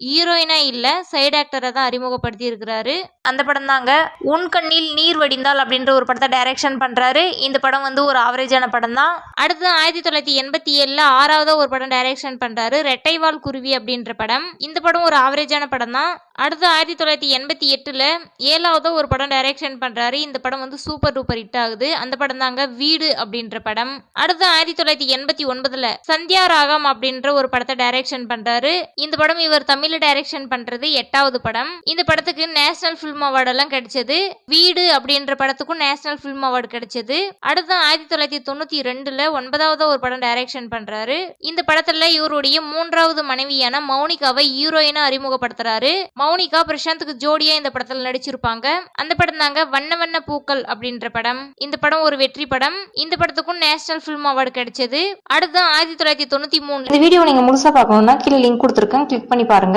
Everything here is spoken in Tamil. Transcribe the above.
ஹீரோயினா இல்ல, சைடு ஆக்டரா தான் அறிமுகப்படுத்தி இருக்கிறாரு. அந்த படம் தாங்க உன் கண்ணில் நீர் வடிந்தால் அப்படின்ற ஒரு படத்தை டைரக்ஷன் பண்றாரு. இந்த படம் வந்து ஒரு ஆவரேஜான படம் தான். அடுத்து 1987 6வது ஒரு படம் டைரக்ஷன் பண்றாரு, ரெட்டைவால் குருவி அப்படின்ற படம். இந்த படம் ஒரு ஆவரேஜான படம் தான். அடுத்து 1988 7வது ஒரு படம் டைரக்ஷன் பண்றாரு. இந்த படம் வந்து சூப்பர் டூப்பர் ஹிட் ஆகுது. அந்த படம் தாங்க வீடு அப்படின்ற படம். அடுத்து 1989 சந்தியா ராகம் அப்படின்ற ஒரு படத்தை டைரக்ஷன் பண்றாரு. இந்த படம் இவர் தமிழ்ல டைரக்ஷன் பண்றது 8வது படம். இந்த படத்துக்கு நேஷனல் பிலிம் அவார்டு எல்லாம் கிடைச்சது. வீடு அப்படின்ற படத்துக்கும் நேஷனல் பிலிம் அவார்டு கிடைச்சது. அடுத்து 1992 9வது ஒரு படம் டைரக்ஷன் பண்றாரு. இந்த படத்துல இவருடைய 3வது மனைவியான மௌனிகாவை ஹீரோயினா அறிமுகப்படுத்துறாரு. மௌனிகா பிரசாந்துக்கு ஜோடியா இந்த படத்துல நடிச்சிருப்பாங்க. அந்த படம் தாங்க வண்ண வண்ண பூக்கள் அப்படின்ற படம். இந்த படம் ஒரு வெற்றி படம். இந்த படத்துக்கும் நேஷனல் பிலிம் அவார்டு கிடைச்சது. அடுத்து 1993. இந்த வீடியோ நீங்க முழுசா பார்க்கணும்னா கீழே லிங்க் கொடுத்துருக்கேன், கிளிக் பண்ணி பாருங்க.